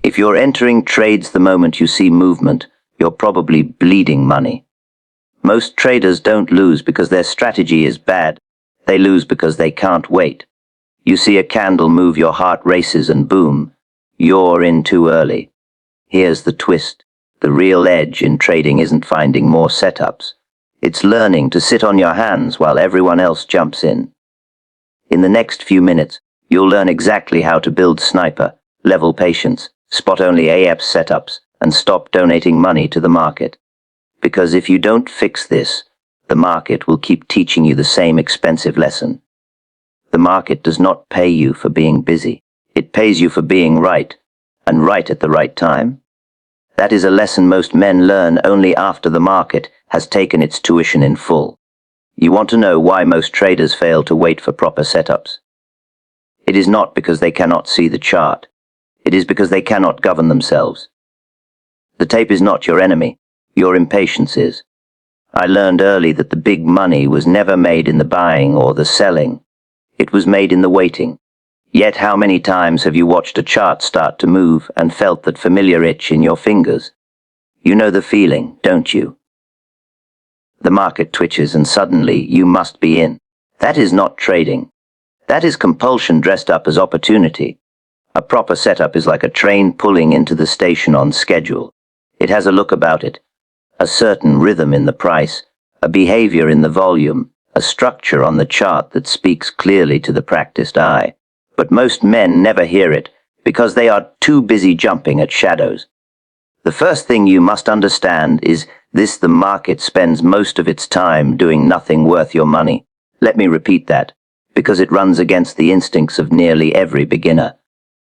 If you're entering trades the moment you see movement, you're probably bleeding money. Most traders don't lose because their strategy is bad. They lose because they can't wait. You see a candle move, your heart races, and boom, you're in too early. Here's the twist. The real edge in trading isn't finding more setups. It's learning to sit on your hands while everyone else jumps in. In the next few minutes, you'll learn exactly how to build sniper, level patience, spot only AEPS setups, and stop donating money to the market. Because if you don't fix this, the market will keep teaching you the same expensive lesson. The market does not pay you for being busy. It pays you for being right, and right at the right time. That is a lesson most men learn only after the market has taken its tuition in full. You want to know why most traders fail to wait for proper setups? It is not because they cannot see the chart. It is because they cannot govern themselves. The tape is not your enemy. Your impatience is. I learned early that the big money was never made in the buying or the selling. It was made in the waiting. Yet how many times have you watched a chart start to move and felt that familiar itch in your fingers? You know the feeling, don't you? The market twitches and suddenly you must be in. That is not trading. That is compulsion dressed up as opportunity. A proper setup is like a train pulling into the station on schedule. It has a look about it. A certain rhythm in the price, a behavior in the volume, a structure on the chart that speaks clearly to the practiced eye. But most men never hear it, because they are too busy jumping at shadows. The first thing you must understand is this: the market spends most of its time doing nothing worth your money. Let me repeat that, because it runs against the instincts of nearly every beginner.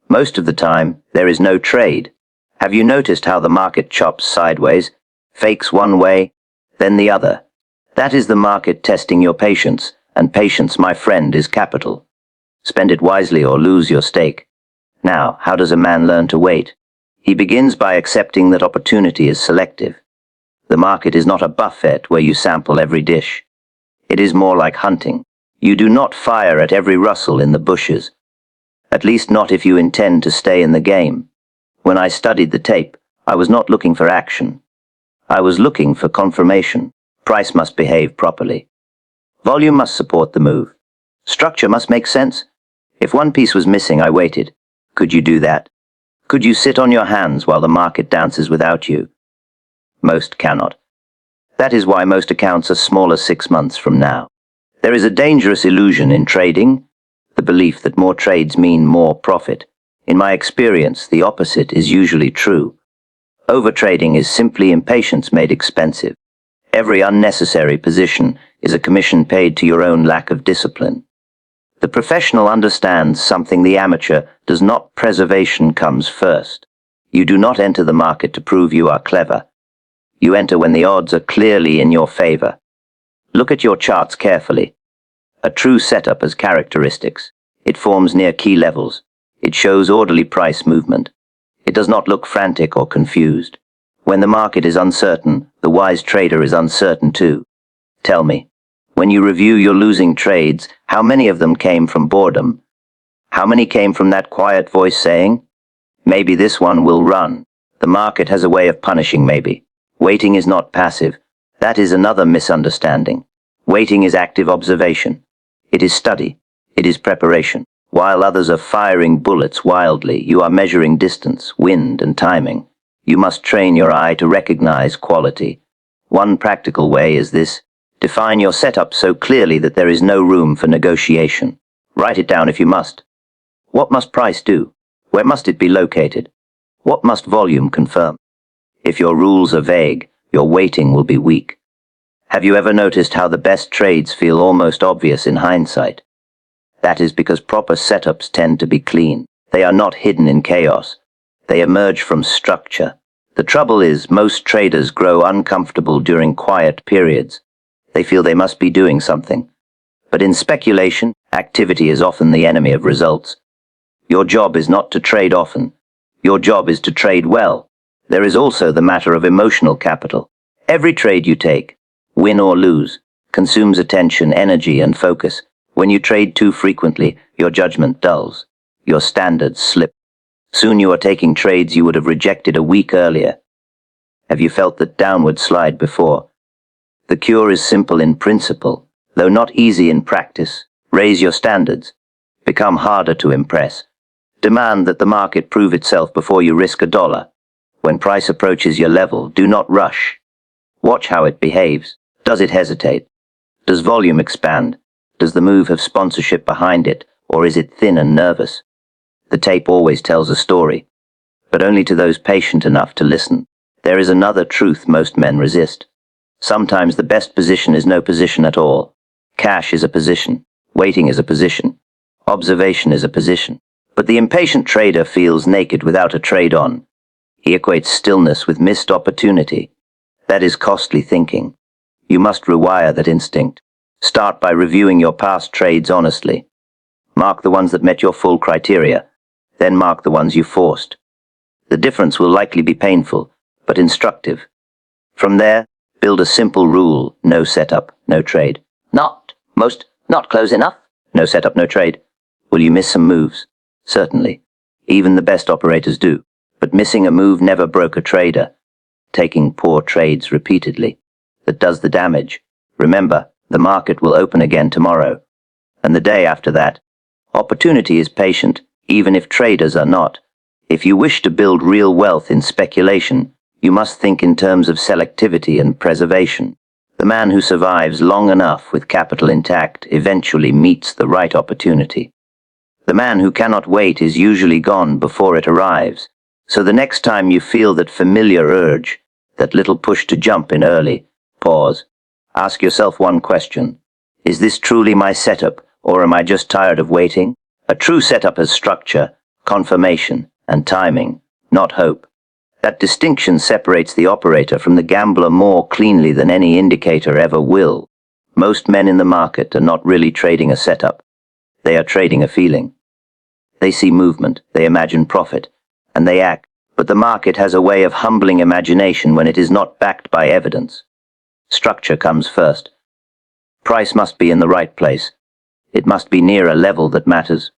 Most of the time, there is no trade. Have you noticed how the market chops sideways? Fakes one way, then the other. That is the market testing your patience, and patience, my friend, is capital. Spend it wisely or lose your stake. Now, how does a man learn to wait? He begins by accepting that opportunity is selective. The market is not a buffet where you sample every dish. It is more like hunting. You do not fire at every rustle in the bushes. At least not if you intend to stay in the game. When I studied the tape, I was not looking for action. I was looking for confirmation. Price must behave properly. Volume must support the move. Structure must make sense. If one piece was missing, I waited. Could you do that? Could you sit on your hands while the market dances without you? Most cannot. That is why most accounts are smaller 6 months from now. There is a dangerous illusion in trading, the belief that more trades mean more profit. In my experience, the opposite is usually true. Overtrading is simply impatience made expensive. Every unnecessary position is a commission paid to your own lack of discipline. The professional understands something the amateur does not. Preservation comes first. You do not enter the market to prove you are clever. You enter when the odds are clearly in your favor. Look at your charts carefully. A true setup has characteristics. It forms near key levels. It shows orderly price movement. It does not look frantic or confused. When the market is uncertain, the wise trader is uncertain too. Tell me, when you review your losing trades, how many of them came from boredom? How many came from that quiet voice saying, maybe this one will run? The market has a way of punishing maybe. Waiting is not passive. That is another misunderstanding. Waiting is active observation. It is study. It is preparation. While others are firing bullets wildly, you are measuring distance, wind, and timing. You must train your eye to recognize quality. One practical way is this: define your setup so clearly that there is no room for negotiation. Write it down if you must. What must price do? Where must it be located? What must volume confirm? If your rules are vague, your waiting will be weak. Have you ever noticed how the best trades feel almost obvious in hindsight? That is because proper setups tend to be clean. They are not hidden in chaos. They emerge from structure. The trouble is, most traders grow uncomfortable during quiet periods. They feel they must be doing something. But in speculation, activity is often the enemy of results. Your job is not to trade often. Your job is to trade well. There is also the matter of emotional capital. Every trade you take, win or lose, consumes attention, energy, and focus. When you trade too frequently, your judgment dulls. Your standards slip. Soon you are taking trades you would have rejected a week earlier. Have you felt that downward slide before? The cure is simple in principle, though not easy in practice. Raise your standards. Become harder to impress. Demand that the market prove itself before you risk a dollar. When price approaches your level, do not rush. Watch how it behaves. Does it hesitate? Does volume expand? Does the move have sponsorship behind it, or is it thin and nervous? The tape always tells a story, but only to those patient enough to listen. There is another truth most men resist. Sometimes the best position is no position at all. Cash is a position. Waiting is a position. Observation is a position. But the impatient trader feels naked without a trade on. He equates stillness with missed opportunity. That is costly thinking. You must rewire that instinct. Start by reviewing your past trades honestly. Mark the ones that met your full criteria. Then mark the ones you forced. The difference will likely be painful, but instructive. From there, build a simple rule: no setup, no trade. Not close enough? No setup, no trade. Will you miss some moves? Certainly. Even the best operators do. But missing a move never broke a trader. Taking poor trades repeatedly, that does the damage. Remember, the market will open again tomorrow. And the day after that. Opportunity is patient, even if traders are not. If you wish to build real wealth in speculation, you must think in terms of selectivity and preservation. The man who survives long enough with capital intact eventually meets the right opportunity. The man who cannot wait is usually gone before it arrives. So the next time you feel that familiar urge, that little push to jump in early, pause. Ask yourself one question. Is this truly my setup, or am I just tired of waiting? A true setup has structure, confirmation, and timing, not hope. That distinction separates the operator from the gambler more cleanly than any indicator ever will. Most men in the market are not really trading a setup. They are trading a feeling. They see movement, they imagine profit, and they act. But the market has a way of humbling imagination when it is not backed by evidence. Structure comes first. Price must be in the right place. It must be near a level that matters.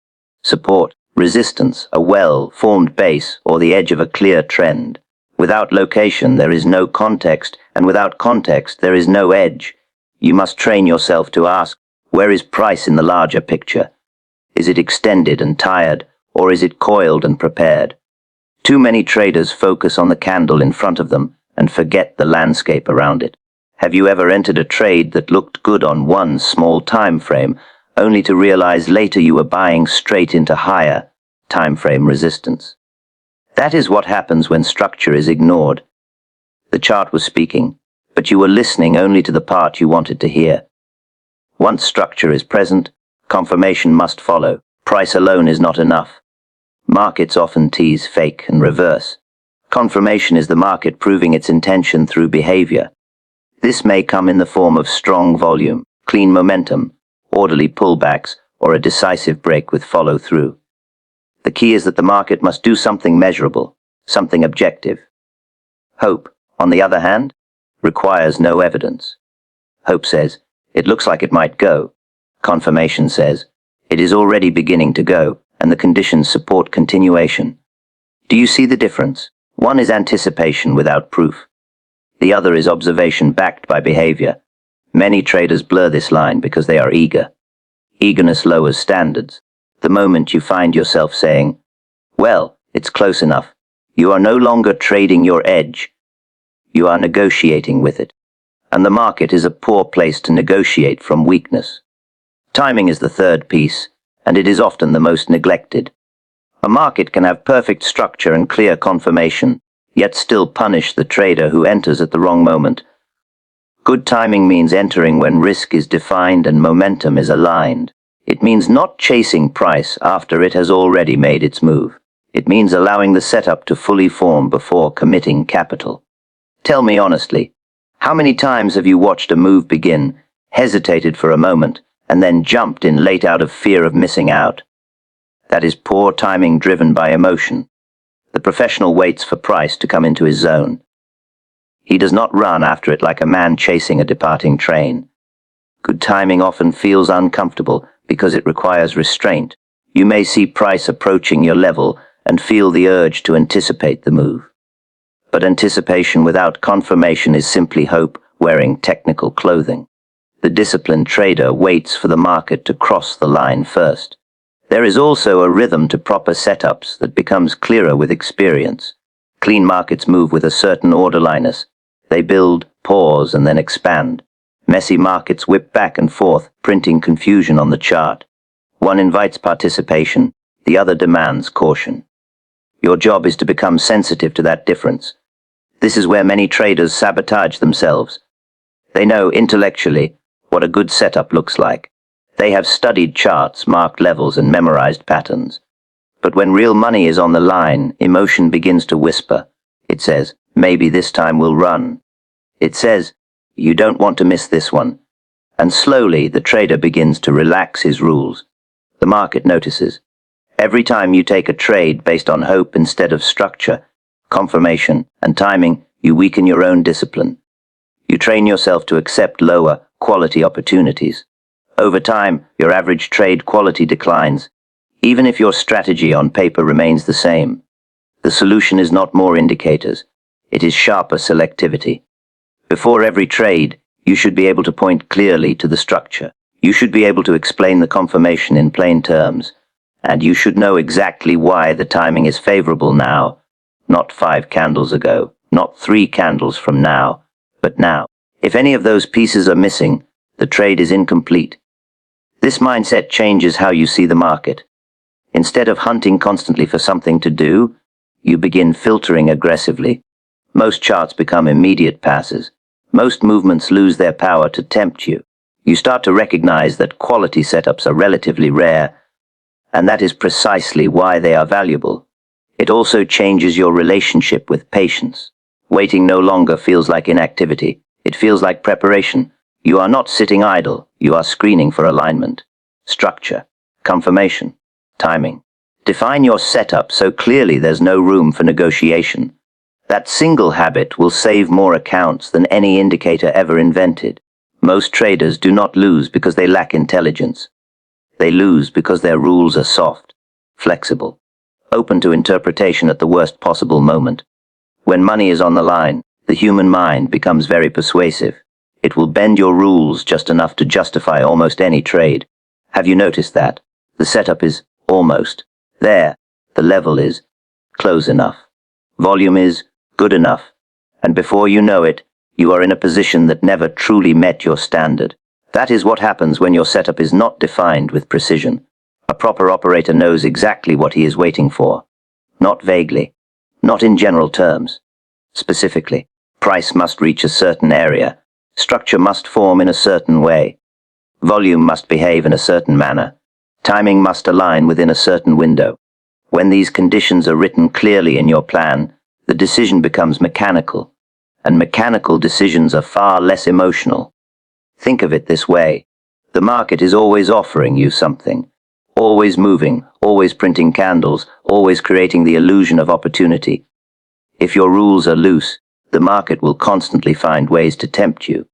Support, resistance, a well-formed base, or the edge of a clear trend. Without location, there is no context, and without context, there is no edge. You must train yourself to ask, where is price in the larger picture? Is it extended and tired, or is it coiled and prepared? Too many traders focus on the candle in front of them and forget the landscape around it. Have you ever entered a trade that looked good on one small time frame, only to realize later you were buying straight into higher time frame resistance? That is what happens when structure is ignored. The chart was speaking, but you were listening only to the part you wanted to hear. Once structure is present, confirmation must follow. Price alone is not enough. Markets often tease fake and reverse. Confirmation is the market proving its intention through behavior. This may come in the form of strong volume, clean momentum, orderly pullbacks, or a decisive break with follow-through. The key is that the market must do something measurable, something objective. Hope, on the other hand, requires no evidence. Hope says, it looks like it might go. Confirmation says, it is already beginning to go, and the conditions support continuation. Do you see the difference? One is anticipation without proof. The other is observation backed by behavior. Many traders blur this line because they are eager. Eagerness lowers standards. The moment you find yourself saying, well, it's close enough, you are no longer trading your edge. You are negotiating with it. And the market is a poor place to negotiate from weakness. Timing is the third piece, and it is often the most neglected. A market can have perfect structure and clear confirmation, yet still punish the trader who enters at the wrong moment. Good timing means entering when risk is defined and momentum is aligned. It means not chasing price after it has already made its move. It means allowing the setup to fully form before committing capital. Tell me honestly, how many times have you watched a move begin, hesitated for a moment, and then jumped in late out of fear of missing out? That is poor timing driven by emotion. The professional waits for price to come into his zone. He does not run after it like a man chasing a departing train. Good timing often feels uncomfortable because it requires restraint. You may see price approaching your level, and feel the urge to anticipate the move. But anticipation without confirmation is simply hope wearing technical clothing. The disciplined trader waits for the market to cross the line first. There is also a rhythm to proper setups that becomes clearer with experience. Clean markets move with a certain orderliness. They build, pause, and then expand. Messy markets whip back and forth, printing confusion on the chart. One invites participation, the other demands caution. Your job is to become sensitive to that difference. This is where many traders sabotage themselves. They know intellectually what a good setup looks like. They have studied charts, marked levels, and memorized patterns. But when real money is on the line, emotion begins to whisper. It says, maybe this time we'll run. It says, you don't want to miss this one. And slowly, the trader begins to relax his rules. The market notices. Every time you take a trade based on hope instead of structure, confirmation, and timing, you weaken your own discipline. You train yourself to accept lower quality opportunities. Over time, your average trade quality declines, even if your strategy on paper remains the same. The solution is not more indicators. It is sharper selectivity. Before every trade, you should be able to point clearly to the structure. You should be able to explain the confirmation in plain terms. And you should know exactly why the timing is favorable now, not 5 candles ago, not 3 candles from now, but now. If any of those pieces are missing, the trade is incomplete. This mindset changes how you see the market. Instead of hunting constantly for something to do, you begin filtering aggressively. Most charts become immediate passes. Most movements lose their power to tempt you. You start to recognize that quality setups are relatively rare, and that is precisely why they are valuable. It also changes your relationship with patience. Waiting no longer feels like inactivity. It feels like preparation. You are not sitting idle. You are screening for alignment, structure, confirmation, timing. Define your setup so clearly there's no room for negotiation. That single habit will save more accounts than any indicator ever invented. Most traders do not lose because they lack intelligence. They lose because their rules are soft, flexible, open to interpretation at the worst possible moment. When money is on the line, the human mind becomes very persuasive. It will bend your rules just enough to justify almost any trade. Have you noticed that? The setup is almost there. The level is close enough. Volume is good enough. And before you know it, you are in a position that never truly met your standard. That is what happens when your setup is not defined with precision. A proper operator knows exactly what he is waiting for. Not vaguely. Not in general terms. Specifically, price must reach a certain area. Structure must form in a certain way. Volume must behave in a certain manner. Timing must align within a certain window. When these conditions are written clearly in your plan, the decision becomes mechanical, and mechanical decisions are far less emotional. Think of it this way. The market is always offering you something, always moving, always printing candles, always creating the illusion of opportunity. If your rules are loose, the market will constantly find ways to tempt you.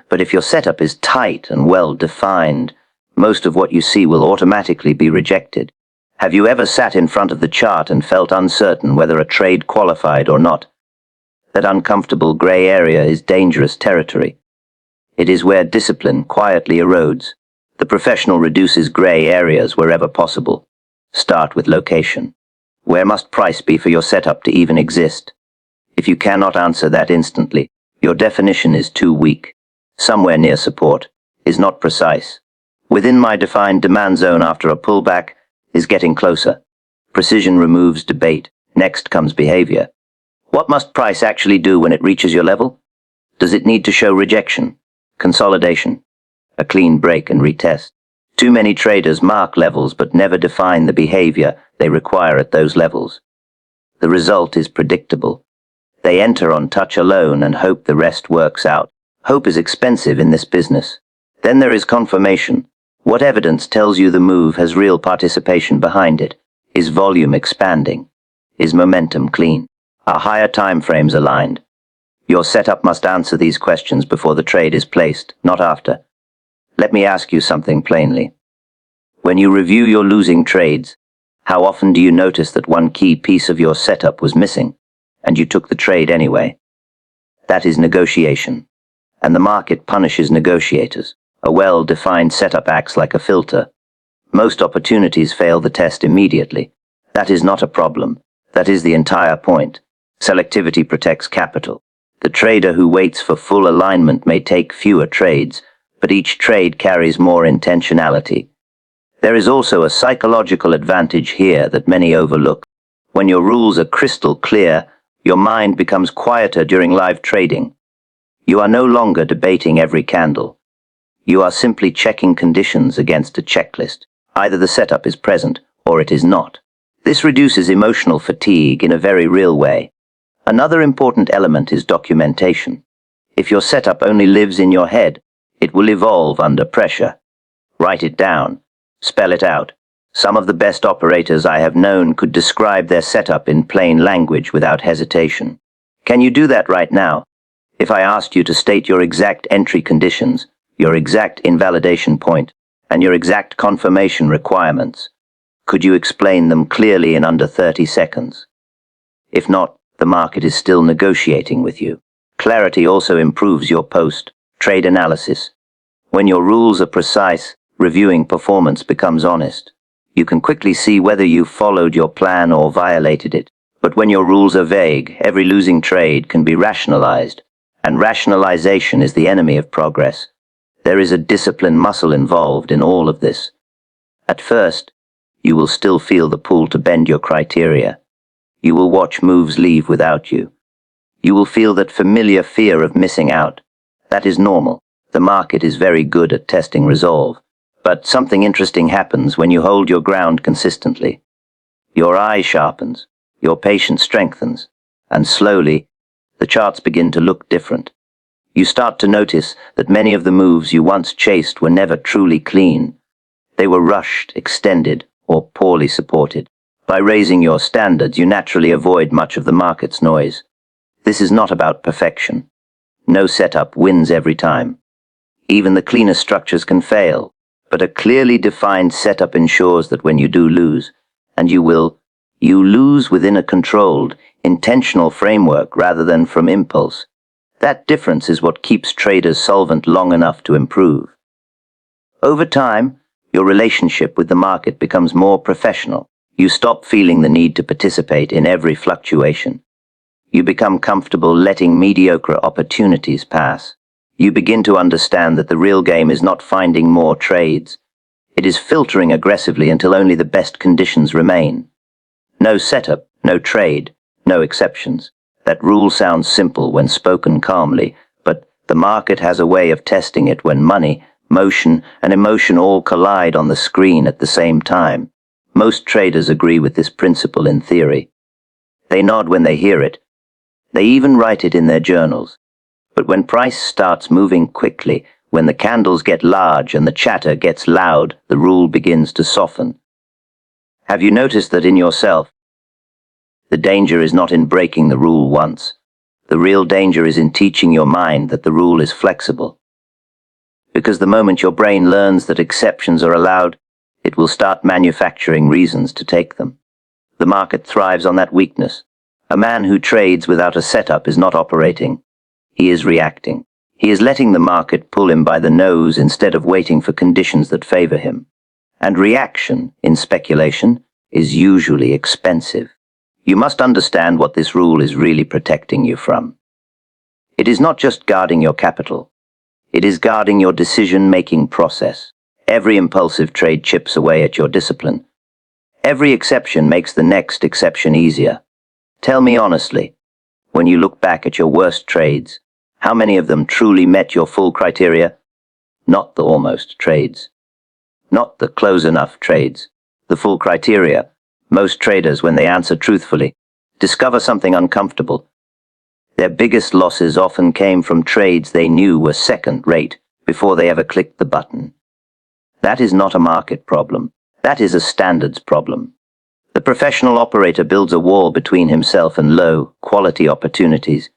But if your setup is tight and well defined, most of what you see will automatically be rejected. Have you ever sat in front of the chart and felt uncertain whether a trade qualified or not? That uncomfortable gray area is dangerous territory. It is where discipline quietly erodes. The professional reduces gray areas wherever possible. Start with location. Where must price be for your setup to even exist? If you cannot answer that instantly, your definition is too weak. Somewhere near support is not precise. Within my defined demand zone after a pullback is getting closer. Precision removes debate. Next comes behavior. What must price actually do when it reaches your level? Does it need to show rejection, consolidation, a clean break and retest? Too many traders mark levels but never define the behavior they require at those levels. The result is predictable. They enter on touch alone and hope the rest works out. Hope is expensive in this business. Then there is confirmation. What evidence tells you the move has real participation behind it? Is volume expanding? Is momentum clean? Are higher time frames aligned? Your setup must answer these questions before the trade is placed, not after. Let me ask you something plainly. When you review your losing trades, How often do you notice that one key piece of your setup was missing, and you took the trade anyway? That is negotiation, and the market punishes negotiators. A well-defined setup acts like a filter. Most opportunities fail the test immediately. That is not a problem. That is the entire point. Selectivity protects capital. The trader who waits for full alignment may take fewer trades, but each trade carries more intentionality. There is also a psychological advantage here that many overlook. When your rules are crystal clear, your mind becomes quieter during live trading. You are no longer debating every candle. You are simply checking conditions against a checklist. Either the setup is present or it is not. This reduces emotional fatigue in a very real way. Another important element is documentation. If your setup only lives in your head, it will evolve under pressure. Write it down. Spell it out. Some of the best operators I have known could describe their setup in plain language without hesitation. Can you do that right now? If I asked you to state your exact entry conditions, your exact invalidation point, and your exact confirmation requirements, could you explain them clearly in under 30 seconds? If not, the market is still negotiating with you. Clarity also improves your post-trade analysis. When your rules are precise, reviewing performance becomes honest. You can quickly see whether you followed your plan or violated it. But when your rules are vague, every losing trade can be rationalized, and rationalization is the enemy of progress. There is a discipline muscle involved in all of this. At first, you will still feel the pull to bend your criteria. You will watch moves leave without you. You will feel that familiar fear of missing out. That is normal. The market is very good at testing resolve. But something interesting happens when you hold your ground consistently. Your eye sharpens, your patience strengthens, and slowly, the charts begin to look different. You start to notice that many of the moves you once chased were never truly clean. They were rushed, extended, or poorly supported. By raising your standards, you naturally avoid much of the market's noise. This is not about perfection. No setup wins every time. Even the cleanest structures can fail. But a clearly defined setup ensures that when you do lose, and you will, you lose within a controlled, intentional framework rather than from impulse. That difference is what keeps traders solvent long enough to improve. Over time, your relationship with the market becomes more professional. You stop feeling the need to participate in every fluctuation. You become comfortable letting mediocre opportunities pass. You begin to understand that the real game is not finding more trades. It is filtering aggressively until only the best conditions remain. No setup, no trade, no exceptions. That rule sounds simple when spoken calmly, but the market has a way of testing it when money, motion, and emotion all collide on the screen at the same time. Most traders agree with this principle in theory. They nod when they hear it. They even write it in their journals. But when price starts moving quickly, when the candles get large and the chatter gets loud, the rule begins to soften. Have you noticed that in yourself? The danger is not in breaking the rule once. The real danger is in teaching your mind that the rule is flexible. Because the moment your brain learns that exceptions are allowed, it will start manufacturing reasons to take them. The market thrives on that weakness. A man who trades without a setup is not operating. He is reacting. He is letting the market pull him by the nose instead of waiting for conditions that favor him. And reaction, in speculation, is usually expensive. You must understand what this rule is really protecting you from. It is not just guarding your capital. It is guarding your decision-making process. Every impulsive trade chips away at your discipline. Every exception makes the next exception easier. Tell me honestly, when you look back at your worst trades, how many of them truly met your full criteria? Not the almost trades. Not the close enough trades. The full criteria. Most traders, when they answer truthfully, discover something uncomfortable. Their biggest losses often came from trades they knew were second-rate before they ever clicked the button. That is not a market problem. That is a standards problem. The professional operator builds a wall between himself and low-quality opportunities.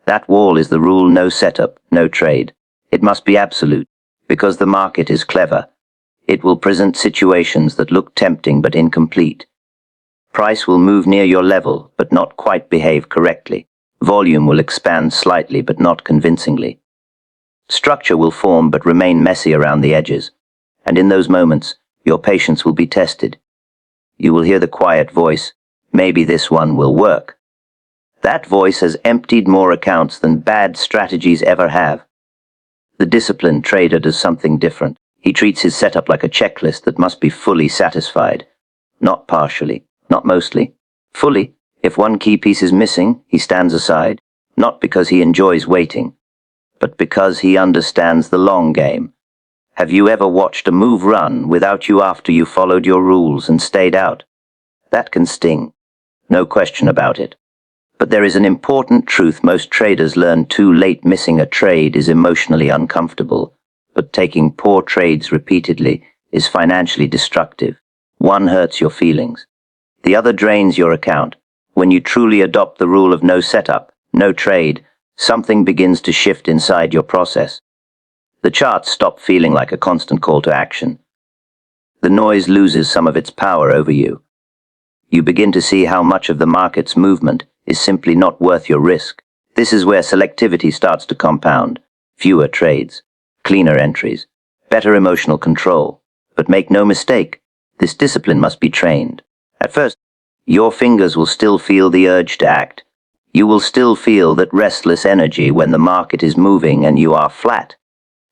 That wall is the rule: no setup, no trade. It must be absolute, because the market is clever. It will present situations that look tempting but incomplete. Price will move near your level, but not quite behave correctly. Volume will expand slightly, but not convincingly. Structure will form, but remain messy around the edges. And in those moments, your patience will be tested. You will hear the quiet voice, "Maybe this one will work." That voice has emptied more accounts than bad strategies ever have. The disciplined trader does something different. He treats his setup like a checklist that must be fully satisfied. Not partially, not mostly. Fully. If one key piece is missing, he stands aside, not because he enjoys waiting, but because he understands the long game. Have you ever watched a move run without you after you followed your rules and stayed out? That can sting. No question about it. But there is an important truth most traders learn too late: missing a trade is emotionally uncomfortable, but taking poor trades repeatedly is financially destructive. One hurts your feelings. The other drains your account. When you truly adopt the rule of no setup, no trade, something begins to shift inside your process. The charts stop feeling like a constant call to action. The noise loses some of its power over you. You begin to see how much of the market's movement is simply not worth your risk. This is where selectivity starts to compound. Fewer trades, cleaner entries, better emotional control. But make no mistake, this discipline must be trained. At first, your fingers will still feel the urge to act. You will still feel that restless energy when the market is moving and you are flat.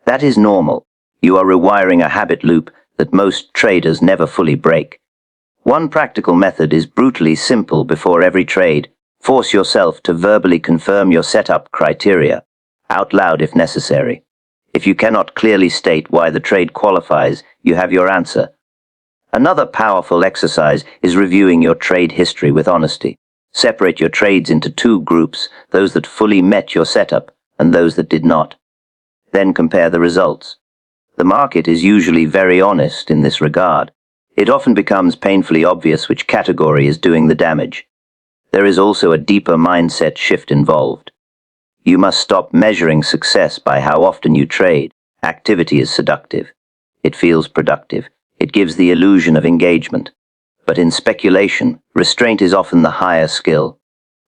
That is normal. You are rewiring a habit loop that most traders never fully break. One practical method is brutally simple. Before every trade, force yourself to verbally confirm your setup criteria, out loud if necessary. If you cannot clearly state why the trade qualifies, you have your answer. Another powerful exercise is reviewing your trade history with honesty. Separate your trades into two groups, those that fully met your setup and those that did not. Then compare the results. The market is usually very honest in this regard. It often becomes painfully obvious which category is doing the damage. There is also a deeper mindset shift involved. You must stop measuring success by how often you trade. Activity is seductive. It feels productive. It gives the illusion of engagement. But in speculation, restraint is often the higher skill.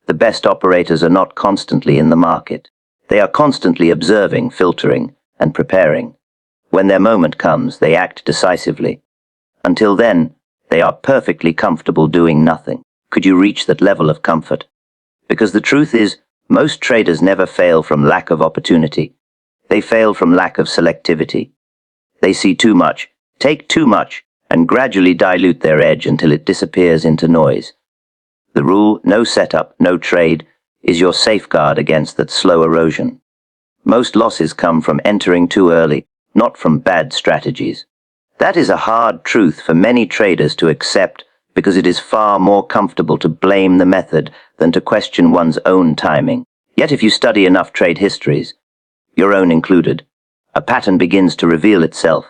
The best operators are not constantly in the market. They are constantly observing, filtering, and preparing. When their moment comes, they act decisively. Until then, they are perfectly comfortable doing nothing. Could you reach that level of comfort? Because the truth is, most traders never fail from lack of opportunity. They fail from lack of selectivity. They see too much, take too much, and gradually dilute their edge until it disappears into noise. The rule, no setup, no trade, is your safeguard against that slow erosion. Most losses come from entering too early, not from bad strategies. That is a hard truth for many traders to accept, because it is far more comfortable to blame the method than to question one's own timing. Yet if you study enough trade histories, your own included, a pattern begins to reveal itself.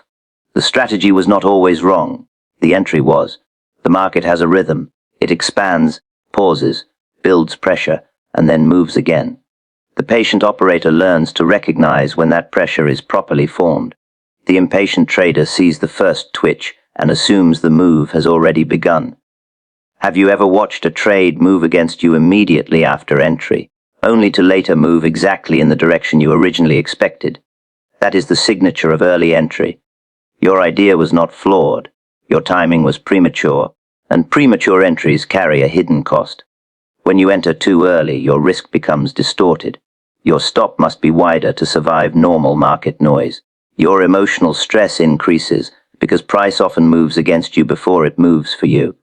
The strategy was not always wrong. The entry was. The market has a rhythm. It expands, pauses, builds pressure, and then moves again. The patient operator learns to recognize when that pressure is properly formed. The impatient trader sees the first twitch and assumes the move has already begun. Have you ever watched a trade move against you immediately after entry, only to later move exactly in the direction you originally expected? That is the signature of early entry. Your idea was not flawed, your timing was premature, and premature entries carry a hidden cost. When you enter too early, your risk becomes distorted. Your stop must be wider to survive normal market noise. Your emotional stress increases because price often moves against you before it moves for you.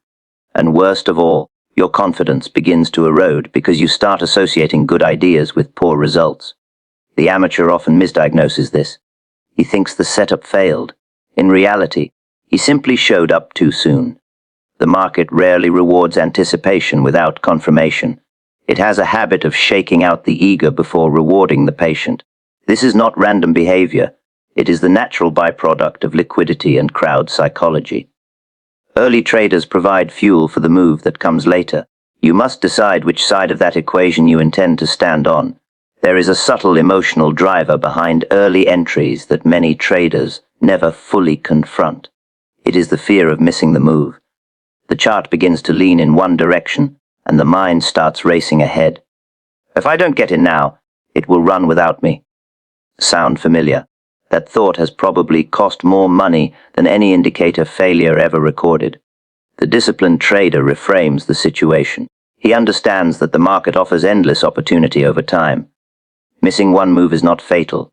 And worst of all, your confidence begins to erode because you start associating good ideas with poor results. The amateur often misdiagnoses this. He thinks the setup failed. In reality, he simply showed up too soon. The market rarely rewards anticipation without confirmation. It has a habit of shaking out the eager before rewarding the patient. This is not random behavior. It is the natural byproduct of liquidity and crowd psychology. Early traders provide fuel for the move that comes later. You must decide which side of that equation you intend to stand on. There is a subtle emotional driver behind early entries that many traders never fully confront. It is the fear of missing the move. The chart begins to lean in one direction, and the mind starts racing ahead. If I don't get in now, it will run without me. Sound familiar? That thought has probably cost more money than any indicator failure ever recorded. The disciplined trader reframes the situation. He understands that the market offers endless opportunity over time. Missing one move is not fatal.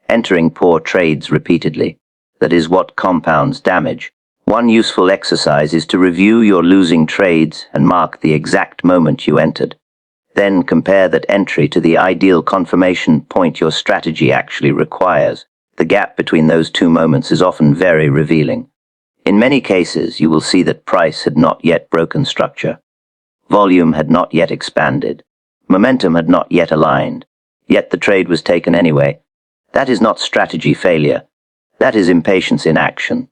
Entering poor trades repeatedly, that is what compounds damage. One useful exercise is to review your losing trades and mark the exact moment you entered. Then compare that entry to the ideal confirmation point your strategy actually requires. The gap between those two moments is often very revealing. In many cases, you will see that price had not yet broken structure. Volume had not yet expanded. Momentum had not yet aligned. Yet the trade was taken anyway. That is not strategy failure. That is impatience in action.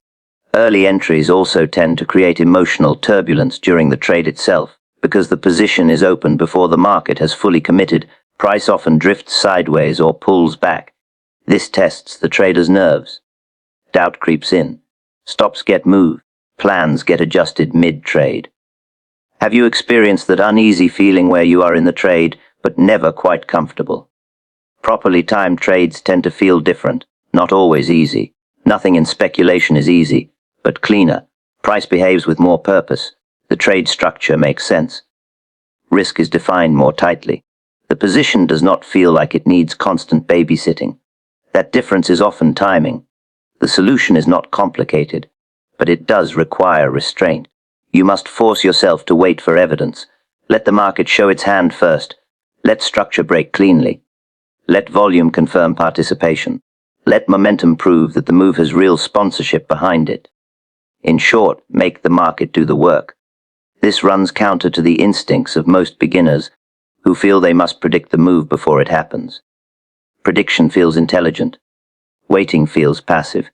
Early entries also tend to create emotional turbulence during the trade itself. Because the position is open before the market has fully committed, price often drifts sideways or pulls back. This tests the trader's nerves. Doubt creeps in. Stops get moved. Plans get adjusted mid-trade. Have you experienced that uneasy feeling where you are in the trade, but never quite comfortable? Properly timed trades tend to feel different, not always easy. Nothing in speculation is easy, but cleaner. Price behaves with more purpose. The trade structure makes sense. Risk is defined more tightly. The position does not feel like it needs constant babysitting. That difference is often timing. The solution is not complicated, but it does require restraint. You must force yourself to wait for evidence. Let the market show its hand first. Let structure break cleanly. Let volume confirm participation. Let momentum prove that the move has real sponsorship behind it. In short, make the market do the work. This runs counter to the instincts of most beginners who feel they must predict the move before it happens. Prediction feels intelligent. Waiting feels passive.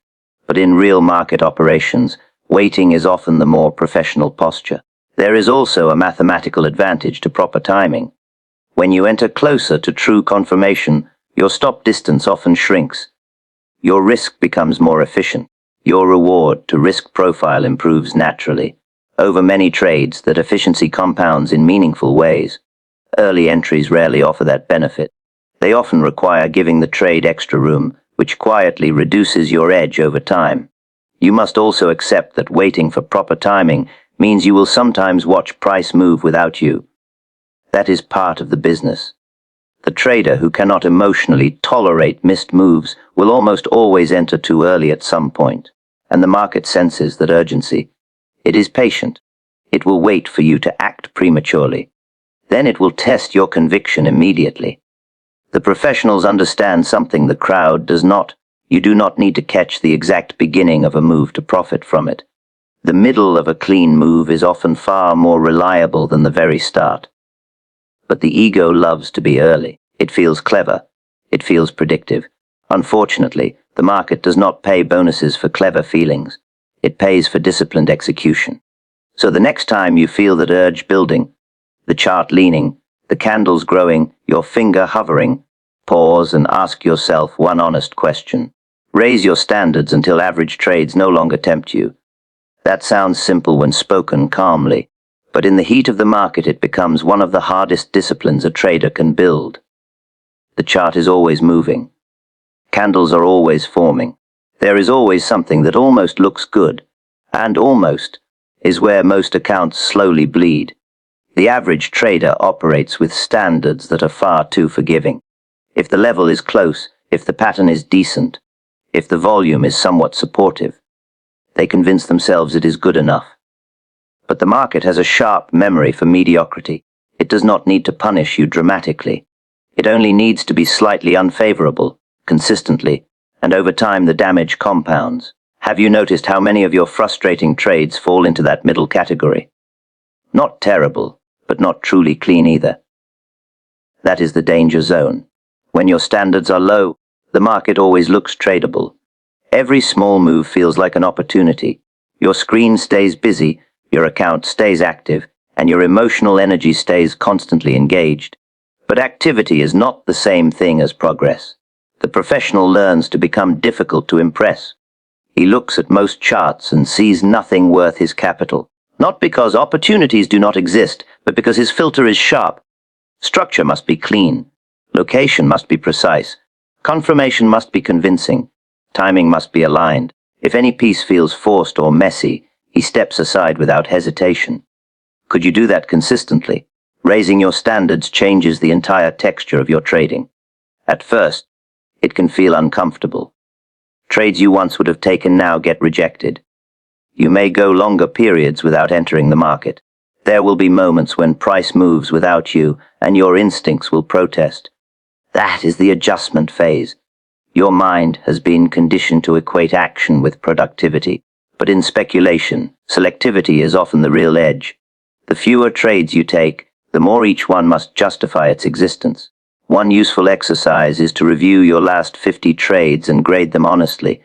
But in real market operations, waiting is often the more professional posture. There is also a mathematical advantage to proper timing. When you enter closer to true confirmation, your stop distance often shrinks. Your risk becomes more efficient. Your reward to risk profile improves naturally. Over many trades, that efficiency compounds in meaningful ways. Early entries rarely offer that benefit. They often require giving the trade extra room, which quietly reduces your edge over time. You must also accept that waiting for proper timing means you will sometimes watch price move without you. That is part of the business. The trader who cannot emotionally tolerate missed moves will almost always enter too early at some point, and the market senses that urgency. It is patient. It will wait for you to act prematurely. Then it will test your conviction immediately. The professionals understand something the crowd does not. You do not need to catch the exact beginning of a move to profit from it. The middle of a clean move is often far more reliable than the very start. But the ego loves to be early. It feels clever. It feels predictive. Unfortunately, the market does not pay bonuses for clever feelings. It pays for disciplined execution. So the next time you feel that urge building, the chart leaning, the candles growing, your finger hovering, pause and ask yourself one honest question. Raise your standards until average trades no longer tempt you. That sounds simple when spoken calmly, but in the heat of the market it becomes one of the hardest disciplines a trader can build. The chart is always moving. Candles are always forming. There is always something that almost looks good, and almost is where most accounts slowly bleed. The average trader operates with standards that are far too forgiving. If the level is close, if the pattern is decent, if the volume is somewhat supportive, they convince themselves it is good enough. But the market has a sharp memory for mediocrity. It does not need to punish you dramatically. It only needs to be slightly unfavorable, consistently, and over time the damage compounds. Have you noticed how many of your frustrating trades fall into that middle category? Not terrible, but not truly clean either. That is the danger zone. When your standards are low, the market always looks tradable. Every small move feels like an opportunity. Your screen stays busy, your account stays active, and your emotional energy stays constantly engaged. But activity is not the same thing as progress. The professional learns to become difficult to impress. He looks at most charts and sees nothing worth his capital. Not because opportunities do not exist, but because his filter is sharp. Structure must be clean. Location must be precise. Confirmation must be convincing. Timing must be aligned. If any piece feels forced or messy, he steps aside without hesitation. Could you do that consistently? Raising your standards changes the entire texture of your trading. At first, it can feel uncomfortable. Trades you once would have taken now get rejected. You may go longer periods without entering the market. There will be moments when price moves without you, and your instincts will protest. That is the adjustment phase. Your mind has been conditioned to equate action with productivity. But in speculation, selectivity is often the real edge. The fewer trades you take, the more each one must justify its existence. One useful exercise is to review your last 50 trades and grade them honestly.